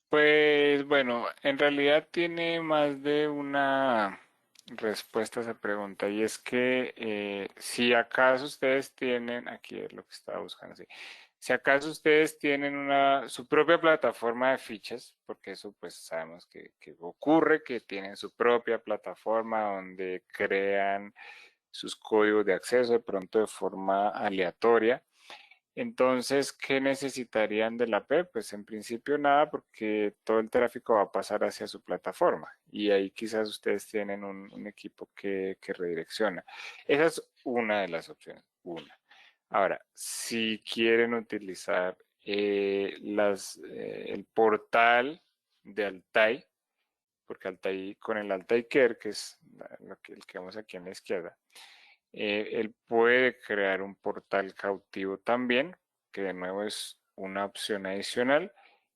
Pues bueno, en realidad tiene más de una respuesta a esa pregunta y es que si acaso ustedes tienen, aquí es lo que estaba buscando, sí. Si acaso ustedes tienen su propia plataforma de fichas, porque eso pues sabemos que ocurre, que tienen su propia plataforma donde crean sus códigos de acceso de pronto de forma aleatoria. Entonces, ¿qué necesitarían de la API? Pues en principio nada, porque todo el tráfico va a pasar hacia su plataforma y ahí quizás ustedes tienen un equipo que redirecciona. Esa es una de las opciones, una. Ahora, si quieren utilizar el portal de Altai, porque Altai, con el Altai Care, que es el que vemos aquí en la izquierda, él puede crear un portal cautivo también, que de nuevo es una opción adicional.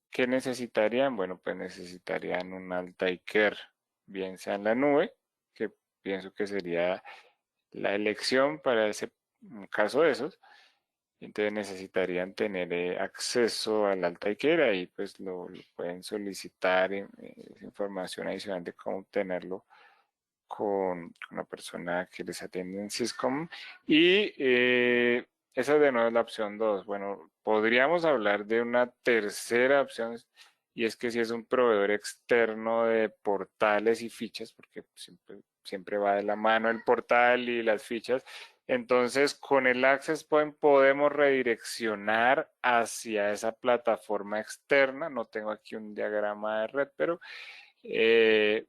¿Qué necesitarían? Bueno, pues necesitarían un Altai Care, bien sea en la nube, que pienso que sería la elección para ese caso de esos. Entonces necesitarían tener acceso al Altai Care, ahí pues lo pueden solicitar información adicional de cómo obtenerlo con una persona que les atiende en Syscom. Y esa de nuevo es la opción 2. Bueno, podríamos hablar de una tercera opción y es que si es un proveedor externo de portales y fichas, porque siempre va de la mano el portal y las fichas, entonces con el Access Point podemos redireccionar hacia esa plataforma externa. No tengo aquí un diagrama de red, pero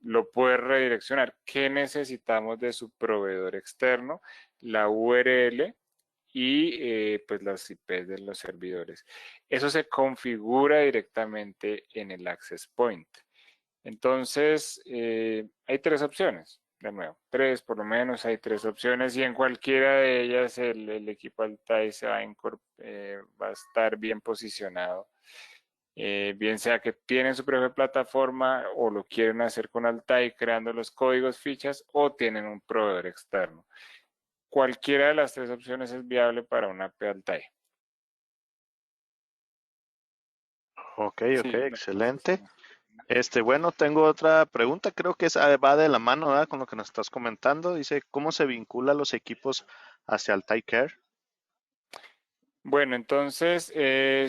lo puede redireccionar. ¿Qué necesitamos de su proveedor externo? La URL y pues las IP de los servidores. Eso se configura directamente en el Access Point. Entonces, hay tres opciones. De nuevo, tres por lo menos, hay tres opciones y en cualquiera de ellas el equipo Altai va a estar bien posicionado, bien sea que tienen su propia plataforma o lo quieren hacer con Altai creando los códigos fichas o tienen un proveedor externo. Cualquiera de las tres opciones es viable para una API Altai. Ok, Sí, excelente. Bueno, tengo otra pregunta, creo que va de la mano, ¿verdad? Con lo que nos estás comentando. Dice, ¿cómo se vincula los equipos hacia Altai Care? bueno, entonces,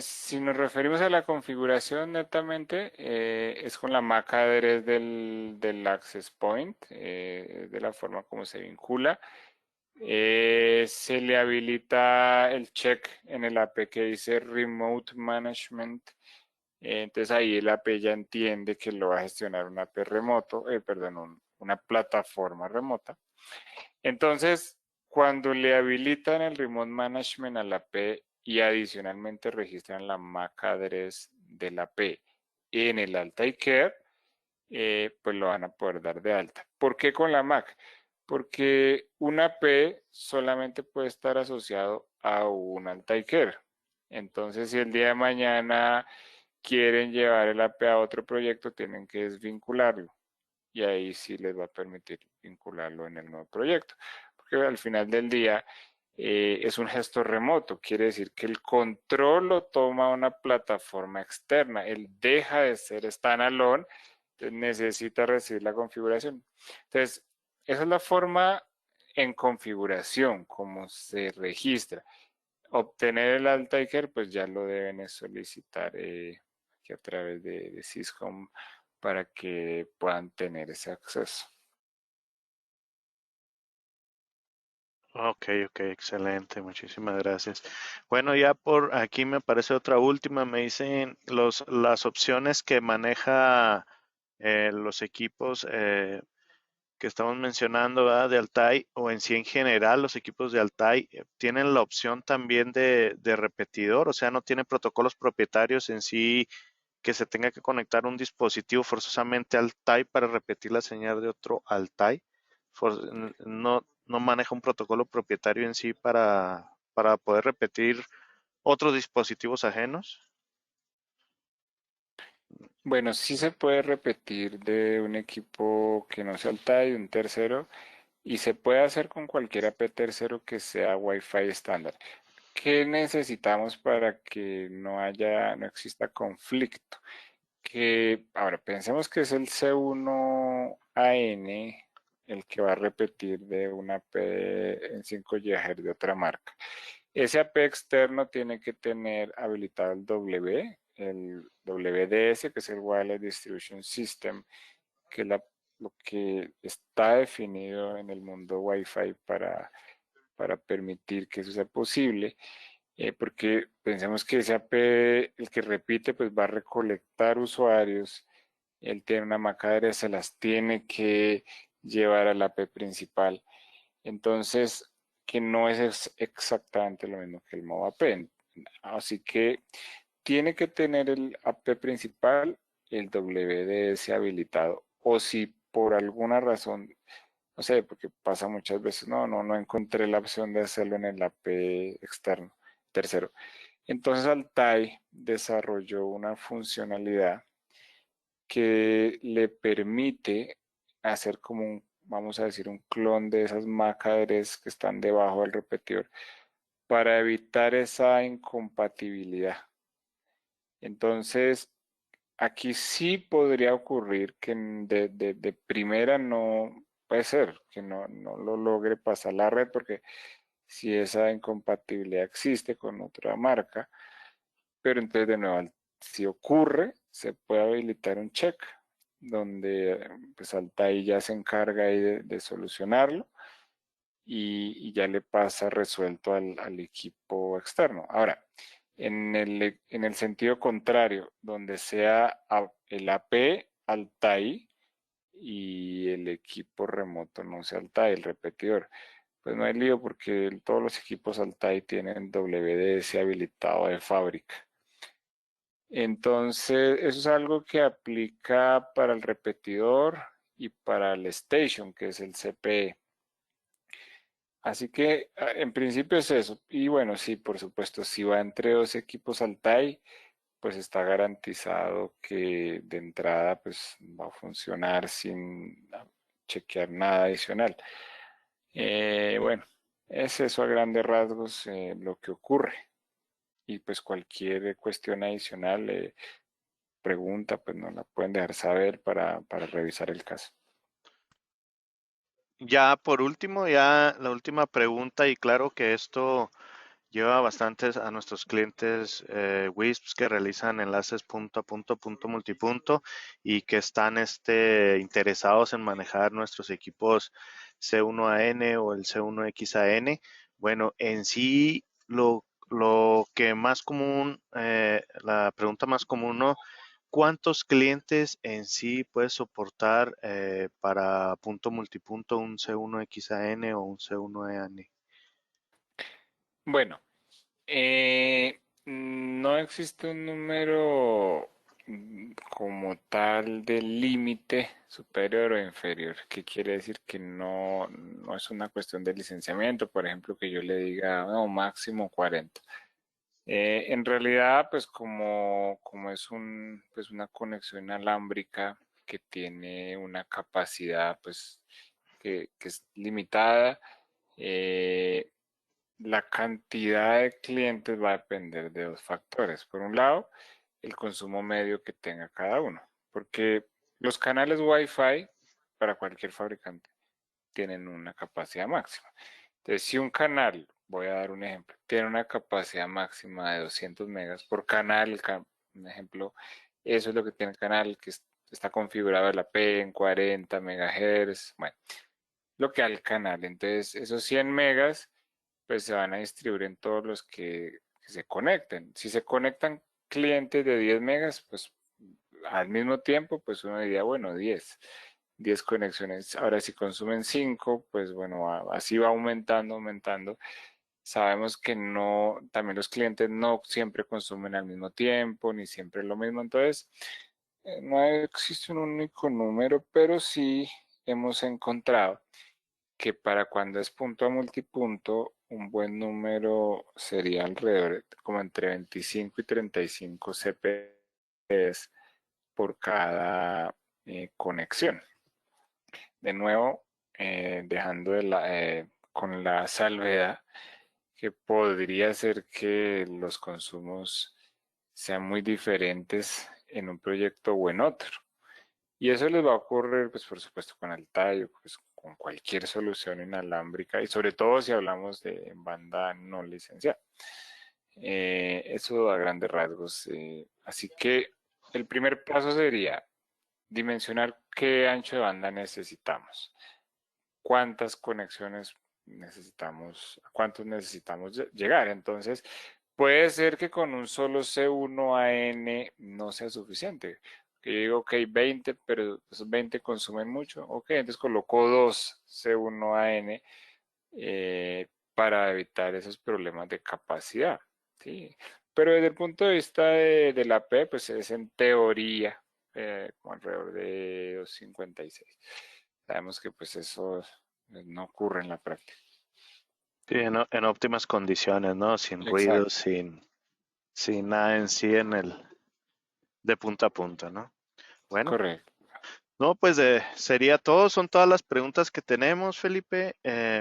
si nos referimos a la configuración netamente, es con la MAC address del Access Point, de la forma como se vincula. Se le habilita el check en el AP que dice Remote Management. Entonces ahí el AP ya entiende que lo va a gestionar un AP remoto, perdón, una plataforma remota. Entonces, cuando le habilitan el Remote Management al AP y adicionalmente registran la MAC address del AP en el Altai Care, pues lo van a poder dar de alta. ¿Por qué con la MAC? Porque un AP solamente puede estar asociado a un Altai Care. Entonces, si el día de mañana quieren llevar el AP a otro proyecto, tienen que desvincularlo y ahí sí les va a permitir vincularlo en el nuevo proyecto. Porque al final del día es un gesto remoto, quiere decir que el control lo toma una plataforma externa, él deja de ser standalone, entonces necesita recibir la configuración. Entonces, esa es la forma en configuración, como se registra. Obtener el Altaker, pues ya lo deben solicitar aquí a través de Syscom para que puedan tener ese acceso. Ok, excelente, muchísimas gracias. Bueno, ya por aquí me aparece otra última, me dicen las opciones que maneja los equipos que estamos mencionando, ¿verdad? De Altai o en sí en general los equipos de Altai tienen la opción también de repetidor, o sea, no tienen protocolos propietarios en sí que se tenga que conectar un dispositivo forzosamente al TIE para repetir la señal de otro al TIE. No maneja un protocolo propietario en sí para poder repetir otros dispositivos ajenos. Bueno, sí se puede repetir de un equipo que no sea el TIE, un tercero, y se puede hacer con cualquier AP tercero que sea Wi-Fi estándar. ¿Qué necesitamos para que no exista conflicto? Ahora, pensemos que es el C1AN el que va a repetir de una AP en 5 GHz de otra marca. Ese AP externo tiene que tener habilitado el WDS, que es el Wireless Distribution System, que es lo que está definido en el mundo Wi-Fi para permitir que eso sea posible. Porque pensemos que ese AP, el que repite, pues va a recolectar usuarios, él tiene una MAC se las tiene que llevar al AP principal. Entonces, que no es exactamente lo mismo que el MOVAP. Así que tiene que tener el AP principal, el WDS habilitado. O si por alguna razón, no sé, porque pasa muchas veces, no encontré la opción de hacerlo en el AP externo, tercero. Entonces Altai desarrolló una funcionalidad que le permite hacer como vamos a decir, un clon de esas MAC-adres que están debajo del repetidor para evitar esa incompatibilidad. Entonces, aquí sí podría ocurrir que de primera no puede ser, que no lo logre pasar la red, porque si esa incompatibilidad existe con otra marca, pero entonces de nuevo, si ocurre, se puede habilitar un check donde pues Altai ya se encarga ahí de solucionarlo y ya le pasa resuelto al equipo externo. Ahora, en el sentido contrario, donde sea el AP Altai y el equipo remoto no sea Altai, el repetidor, pues no hay lío porque todos los equipos Altai tienen WDS habilitado de fábrica. Entonces, eso es algo que aplica para el repetidor y para el station, que es el CPE. Así que en principio es eso. Y bueno, sí, por supuesto, si va entre dos equipos Altai, pues está garantizado que de entrada pues va a funcionar sin chequear nada adicional. Bueno, es eso a grandes rasgos lo que ocurre. Y pues cualquier cuestión adicional, pregunta, pues nos la pueden dejar saber para revisar el caso. Ya por último, ya la última pregunta, y claro que esto lleva bastantes a nuestros clientes WISPs que realizan enlaces punto a punto, punto multipunto y que están interesados en manejar nuestros equipos C1AN o el C1XAN. Bueno, en sí lo que más común, la pregunta más común, ¿no? ¿Cuántos clientes en sí puede soportar para punto multipunto un C1XAN o un C1EAN? Bueno, no existe un número como tal de límite superior o inferior, que quiere decir que no es una cuestión de licenciamiento, por ejemplo, que yo le diga, no, máximo 40. En realidad, pues como es pues una conexión inalámbrica que tiene una capacidad pues que es limitada, eh, la cantidad de clientes va a depender de dos factores. Por un lado, el consumo medio que tenga cada uno, porque los canales Wi-Fi para cualquier fabricante tienen una capacidad máxima. Entonces, si un canal, voy a dar un ejemplo, tiene una capacidad máxima de 200 megas por canal, un ejemplo, eso es lo que tiene el canal que está configurado la P en 40 megahertz, bueno, lo que al canal. Entonces, esos 100 megas, pues se van a distribuir en todos los que se conecten. Si se conectan clientes de 10 megas, pues al mismo tiempo, pues uno diría, bueno, 10 conexiones. Ahora, si consumen 5, pues bueno, así va aumentando. Sabemos que no, también los clientes no siempre consumen al mismo tiempo, ni siempre lo mismo. Entonces, no existe un único número, pero sí hemos encontrado que para cuando es punto a multipunto, un buen número sería alrededor de como entre 25 y 35 CPS por cada conexión. De nuevo, dejando con la salvedad que podría ser que los consumos sean muy diferentes en un proyecto o en otro. Y eso les va a ocurrir, pues por supuesto, con Altair, pues con cualquier solución inalámbrica y sobre todo si hablamos de banda no licenciada. Eso a grandes rasgos. Así que el primer paso sería dimensionar qué ancho de banda necesitamos, cuántas conexiones necesitamos, a cuántos necesitamos llegar. Entonces, puede ser que con un solo C1AN no sea suficiente. Que yo digo, ok, 20, pero esos 20 consumen mucho. Ok, entonces coloco dos C1AN para evitar esos problemas de capacidad. ¿Sí? Pero desde el punto de vista de la P, pues es en teoría como alrededor de 256. Sabemos que pues eso no ocurre en la práctica. Sí, en óptimas condiciones, ¿no? Sin ruido, Exacto, sin nada en sí de punta a punta, ¿no? Bueno, correcto. no, pues sería todo, son todas las preguntas que tenemos, Felipe.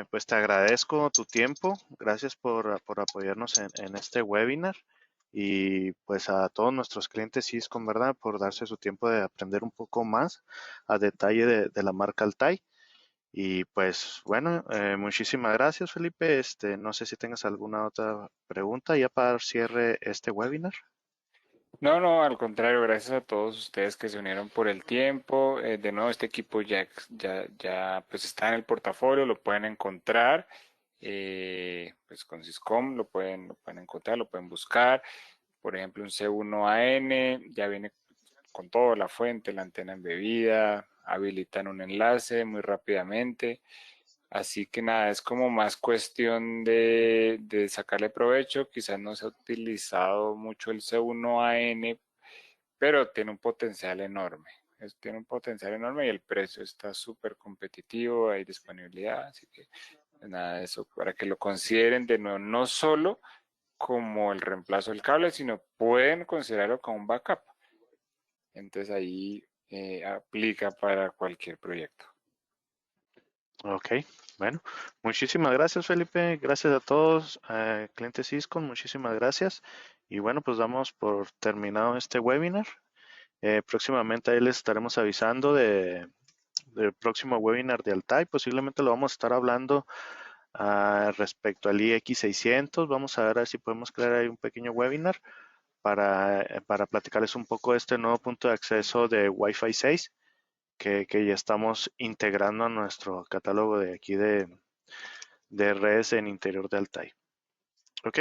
Pues te agradezco tu tiempo, gracias por apoyarnos en este webinar y pues a todos nuestros clientes Cisco, ¿verdad? Por darse su tiempo de aprender un poco más a detalle de la marca Altai. Y pues bueno, muchísimas gracias, Felipe. No sé si tengas alguna otra pregunta ya para dar cierre este webinar. No, no, al contrario, gracias a todos ustedes que se unieron por el tiempo. De nuevo, este equipo ya pues está en el portafolio, lo pueden encontrar. Pues con Syscom lo pueden encontrar, lo pueden buscar. Por ejemplo, un C1AN ya viene con todo, la fuente, la antena embebida, habilitan un enlace muy rápidamente. Así que nada, es como más cuestión de sacarle provecho. Quizás no se ha utilizado mucho el C1AN, pero tiene un potencial enorme. Tiene un potencial enorme y el precio está súper competitivo, hay disponibilidad. Así que nada, eso para que lo consideren de nuevo, no solo como el reemplazo del cable, sino pueden considerarlo como un backup. Entonces ahí aplica para cualquier proyecto. Ok, bueno, muchísimas gracias, Felipe. Gracias a todos, clientes Cisco, muchísimas gracias. Y bueno, pues damos por terminado este webinar. Próximamente ahí les estaremos avisando del próximo webinar de Altai. Posiblemente lo vamos a estar hablando respecto al IX600. Vamos a ver si podemos crear ahí un pequeño webinar para platicarles un poco de este nuevo punto de acceso de Wi-Fi 6 que ya estamos integrando a nuestro catálogo de aquí de redes en interior de Altai. Ok,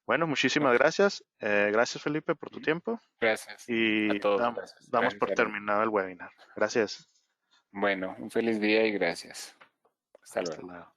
bueno, muchísimas gracias. Gracias, Felipe, por tu tiempo Gracias a y todos, gracias. damos Gracias, por Armin. terminado el webinar. Gracias. Bueno, un feliz día y gracias. Hasta Hasta luego. luego.